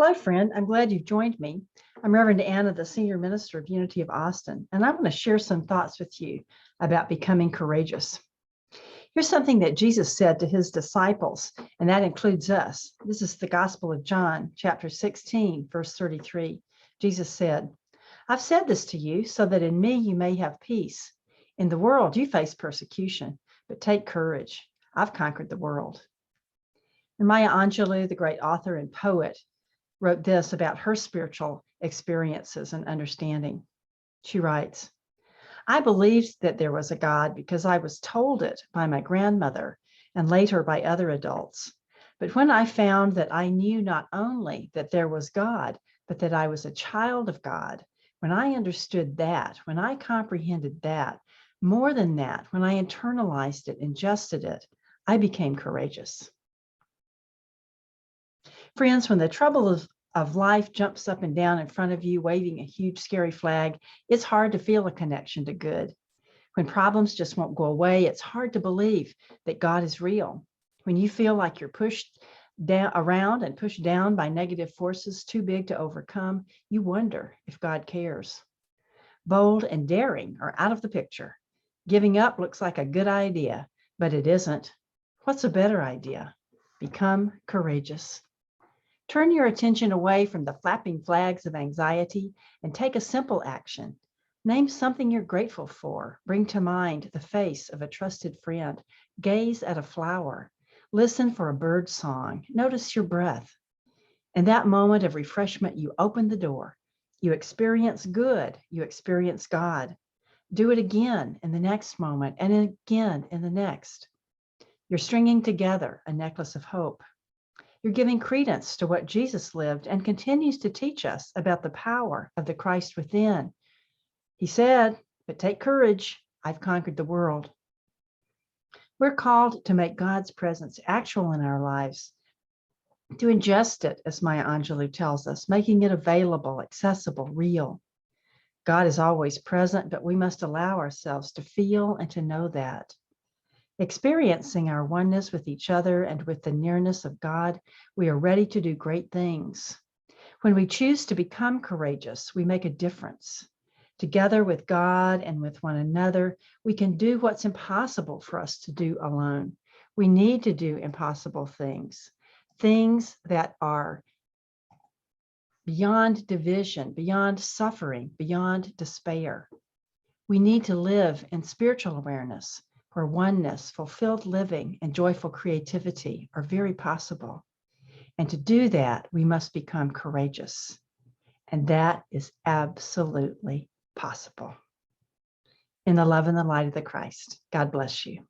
Hello, friend. I'm glad you've joined me. I'm Reverend Anna, the Senior Minister of Unity of Austin, and I want to share some thoughts with you about becoming courageous. Here's something that Jesus said to his disciples, and that includes us. This is the Gospel of John, chapter 16, verse 33. Jesus said, "I've said this to you so that in me you may have peace. In the world you face persecution, but take courage. I've conquered the world." And Maya Angelou, the great author and poet, wrote this about her spiritual experiences and understanding. She writes, "I believed that there was a God because I was told it by my grandmother and later by other adults. But when I found that I knew not only that there was God, but that I was a child of God, when I understood that, when I comprehended that, more than that, when I internalized it, ingested it, I became courageous." Friends, when the trouble of life jumps up and down in front of you, waving a huge, scary flag, it's hard to feel a connection to good. When problems just won't go away, it's hard to believe that God is real. When you feel like you're pushed down around and pushed down by negative forces too big to overcome, you wonder if God cares. Bold and daring are out of the picture. Giving up looks like a good idea, but it isn't. What's a better idea? Become courageous. Turn your attention away from the flapping flags of anxiety and take a simple action. Name something you're grateful for. Bring to mind the face of a trusted friend. Gaze at a flower. Listen for a bird's song. Notice your breath. In that moment of refreshment, you open the door. You experience good. You experience God. Do it again in the next moment and again in the next. You're stringing together a necklace of hope. You're giving credence to what Jesus lived and continues to teach us about the power of the Christ within. He said, "But take courage, I've conquered the world." We're called to make God's presence actual in our lives, to ingest it, as Maya Angelou tells us, making it available, accessible, real. God is always present, but we must allow ourselves to feel and to know that. Experiencing our oneness with each other and with the nearness of God, we are ready to do great things. When we choose to become courageous, we make a difference. Together with God and with one another, we can do what's impossible for us to do alone. We need to do impossible things, things that are beyond division, beyond suffering, beyond despair. We need to live in spiritual awareness, where oneness, fulfilled living, and joyful creativity are very possible. And to do that, we must become courageous. And that is absolutely possible. In the love and the light of the Christ, God bless you.